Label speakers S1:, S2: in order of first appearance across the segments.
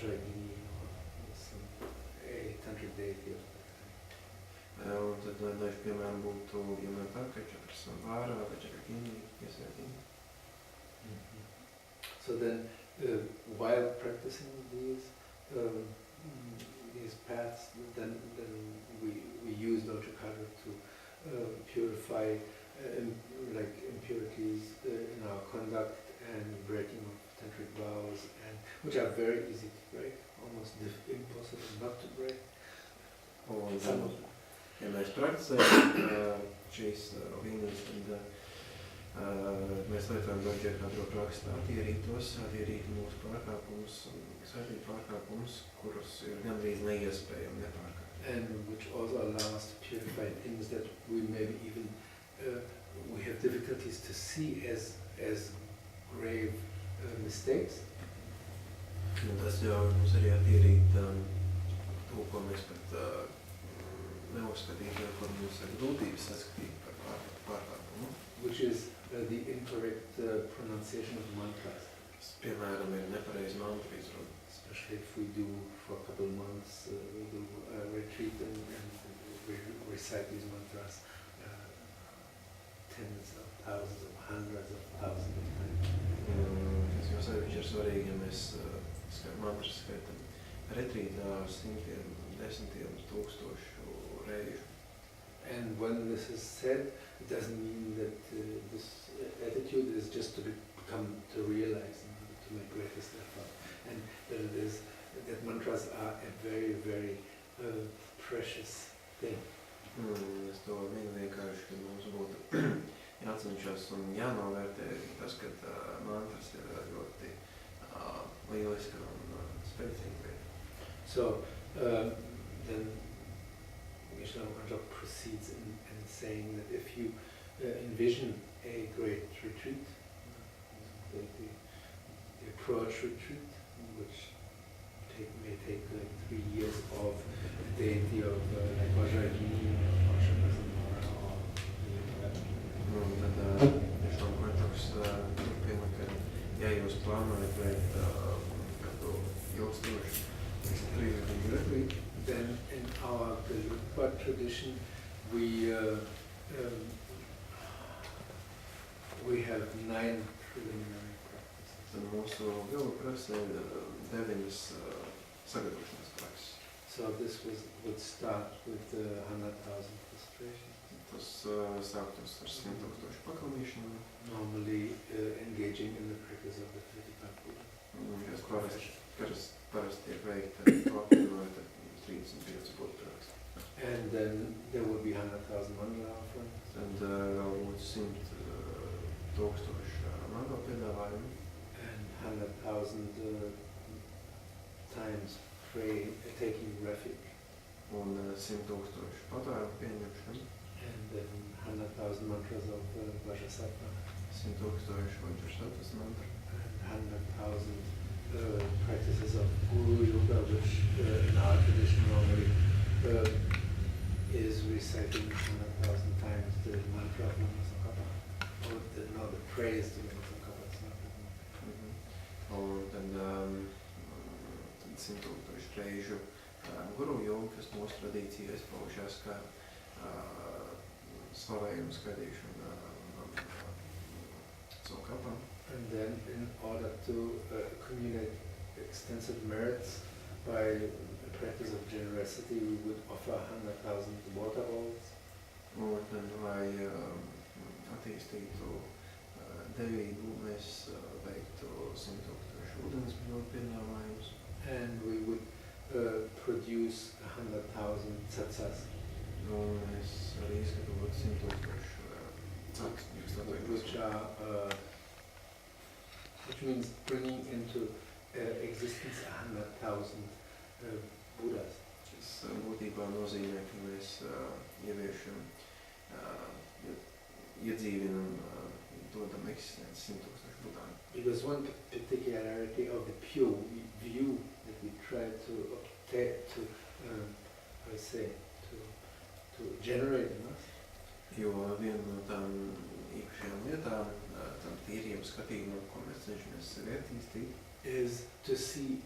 S1: Vajrayagini or some a tantric deity of that kind.
S2: Un tad daži piemēram būtu, ja man tā, ka 4 vārā, Vajrayagini, Iesaigini.
S1: So then, while practicing these paths, then we use Dordje Khadro to purify like impurities in our conduct and breaking of tantric vows, and which are very easy to break, almost impossible not to break.
S2: Un, ja mēs prakticējam šīs līnijas, tad mēs lietojam Dordje Khadro praksi, attīrīt mūsu pārkāpumus, svētīt pārkāpumus, kurus ir gandrīz neiespējami nepārkāpt.
S1: And which also allow us to purify things that we maybe even we have difficulties to see as grave mistakes.
S2: Un tas ļauj mums arī attīrīt to, ko mēs pat neuzskatītu, ko mums ir grūtības saskatīt par pārkāpumu.
S1: Which is the incorrect pronunciation of mantras.
S2: Piemēram, ir nepareizi mantra izruna.
S1: Especially if we do for a couple of months, we do a retreat and we recite these mantras tens of thousands of hundreds of thousands of times.
S2: Tas jau sevišķi ir svarīgi, ja mēs mantras skaitam retrītā simtiem, desmitiem, tūkstošu reižu.
S1: And when this is said, it doesn't mean that this attitude is just to realize and to make greatest effort. And that it is that mantras are a very, very precious thing.
S2: Es to vienkārši, ka mums būtu jācenšas un jānovērtē tas, ka mantras ir ļoti lieliska un spēcīga lieta.
S1: So then Geshe-la Mantra proceeds in saying that if you envision a great retreat, the approach retreat, which may take like 3 years of a deity of like Vajrayagini or Shakasambhara or
S2: Tad Geshe-la Mantra turpina, ka ja jūs plānojat veikt kādu ilgstošu 3 gadu retreat,
S1: then in our Gelugpa tradition we have 9 preliminary practices.
S2: Tad mūsu Gelugpa praksē ir 9 sagatavošanās prakses.
S1: So this would start with the 100,000 prostrations.
S2: Tas sāktos ar 100,000 pakalnīšanu.
S1: Normally engaging in the practice of the 35 Buddhas.
S2: Kas parasti tiek veikta apvienojot 35 Buddha praksi.
S1: And then there will be 100,000 mandala offerings.
S2: Tad vēl būtu 100,000 mandala piedāvājumu.
S1: And 100,000 times praying, taking refuge.
S2: Un 100,000 patvērumu pieņemšanu.
S1: And then 100,000 mantras of Vajrasattva.
S2: 100,000 Vajrasattva mantra.
S1: And 100,000 practices of Guru Yoga, which in our tradition normally is reciting 100,000 times the mantra of Lama TONIJA. Or the praise to Lama TONIJA. It's not the
S2: Un tad 100,000 reižu Guru Yoga, kas mūsu tradīcijā izpaužās kā slavējumu skatīšana savu kapam.
S1: And then in order to accumulate extensive merits by the practice of generosity, we would offer 100,000 water bowls.
S2: Un tad, lai attīstītu devību, mēs veiktu 100,000 ūdens piedāvājumus.
S1: And we would produce 100,000 tsatsas.
S2: Un mēs arī izgatavotu 100,000
S1: which means bringing into existence 100,000 Buddhas.
S2: Tas būtībā nozīmē, ka mēs ieviešam, iedzīvinam, dodam eksistenci 100,000 Buddhām.
S1: Because one particularity of the pure view that we try to obtain, to generate in us,
S2: Jo viena no tām īpašajām lietām, tam tīriem skatījumam, ko mēs cenšamies sevi attīstīt,
S1: is to see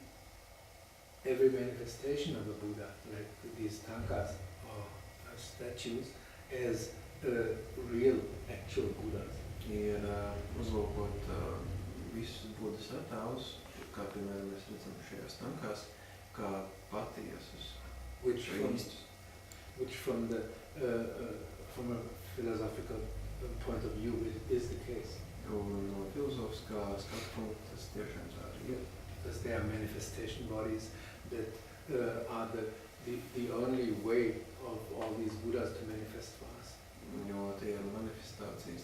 S1: every manifestation of a Buddha, like these tankas or statues, as real, actual Buddhas.
S2: Ir uzlūkot visus Budas attēlus, kā piemēram mēs redzam šajās tankās, kā patiesus,
S1: Which
S2: īstus.
S1: from a philosophical point of view is the case.
S2: Un no filozofiskā skatu punkta tas tiešām tā arī ir.
S1: Because they are manifestation bodies that are the only way of all these Buddhas to manifest for us.
S2: Jo tie ir manifestācijas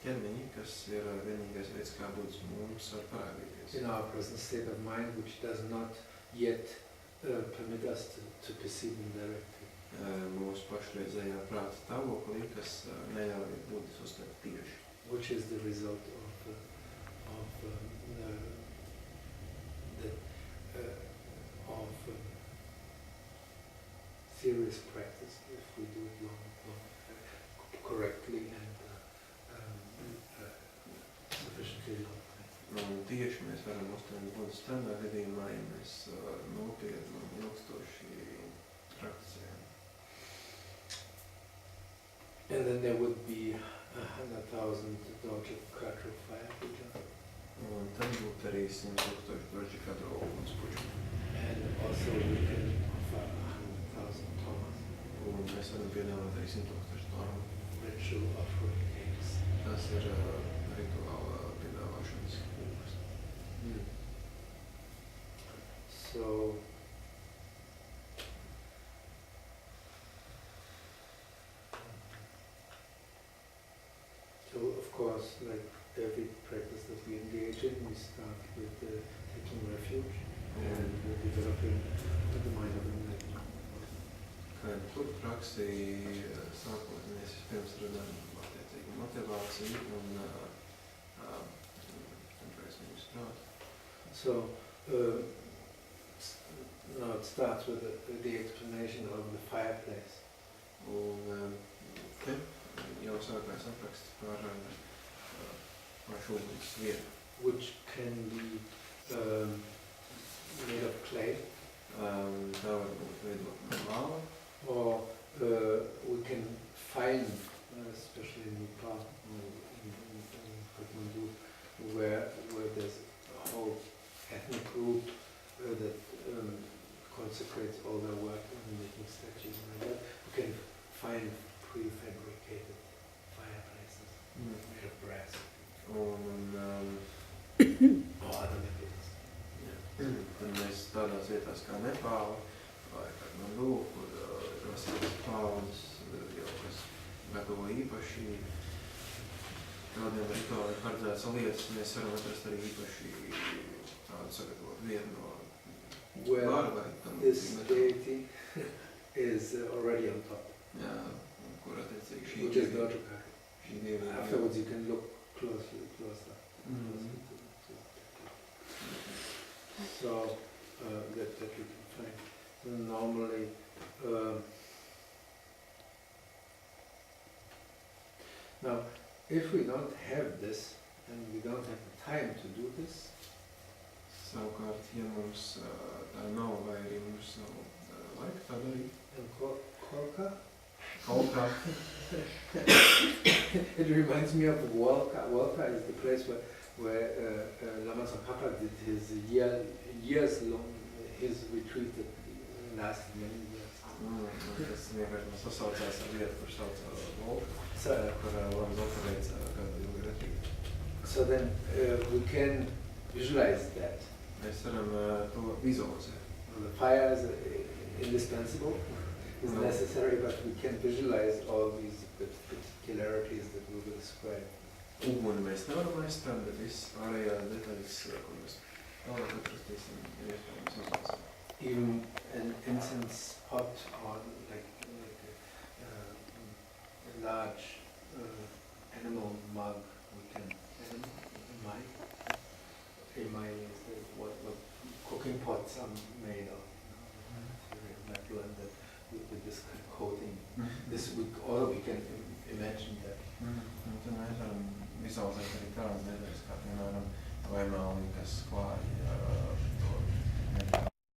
S2: ķermeņi, kas ir vienīgais veids, kā Buddhas mums var parādīties.
S1: In our present state of mind, which does not yet permit us to perceive them directly.
S2: Mūsu pašreizējā prāta stāvoklī, kas neļauj Buddhas uztvert tieši.
S1: Which is the result of serious practice, if we do it correctly and sufficiently long.
S2: Un tieši mēs varam uztvert Buddhas tādā gadījumā, ja mēs nopietni un ilgstoši praktizējam.
S1: And then there would be 100,000 Dordže Khadro fire puja.
S2: Un tad būtu arī 100,000 Dordže Khadro ugunspuču.
S1: And also we can offer 100,000 tomas.
S2: Un mēs varam piedāvāt arī 100,000 tomas.
S1: Ritual offering eggs.
S2: Tas ir rituāla piedāvāšanas kūks.
S1: So of course, like every practice that we engage in, we start with taking refuge and developing the mind of enlightenment.
S2: Kā tur praksi sākot, mēs vispirms runājam attiecīgi motivāciju un centrēsim uz prātu.
S1: So now it starts with the explanation of the fireplace.
S2: Un te jau sākās apraksts par šo uguns vietu.
S1: Which can be made of clay.
S2: Tā var būt veidot no māla.
S1: Or we can find, especially in Nepal, in Kathmandu, where there's a whole ethnic group that consecrates all their work in making statues and like that. We can find prefabricated fireplaces made of brass or other materials.
S2: Tad mēs tādās vietās kā Nepāla vai Kathmandu, kur ir veselas paudzes, jau kas gatavo īpaši kādiem rituāliem paredzētas lietas, mēs varam atrast arī īpaši tādu sagatavot vienu no
S1: this deity is already on top.
S2: Jā, kur attiecīgi šī
S1: which is Dordje Khadro.
S2: Šī dieva.
S1: Afterwards you can look closer. So that you can find. Normally now if we don't have this and we don't have the time to do this,
S2: savukārt, ja mums tā nav vai arī mums nav laika tā darīt.
S1: And Kolka?
S2: Kolka.
S1: It reminds me of Walka. Walka is the place where Lama TONIJA did his years-long retreat that lasted many years.
S2: Tas vienkārši sasaucās ar vietu, kur sauc Volka, kur Lama TONIJA veica kādu ilgu retrītu.
S1: So then we can visualize that.
S2: Mēs varam to vizualizēt.
S1: The fire is indispensable, is necessary, but we can visualize all these particularities that we will describe.
S2: Uguni mēs nevaram aizstāt, bet viss pārējās detaļas, ko mēs tālāk atrastīsim, ir iespējams uzlasīt.
S1: Even an incense pot or like a large animal mug, we can Emai is what cooking pots are made of, metal and that with this kind of coating. This we can imagine that.
S2: Tad mēs varam vizualizēt arī tādas detaļas, kā piemēram vai malni, kas klāja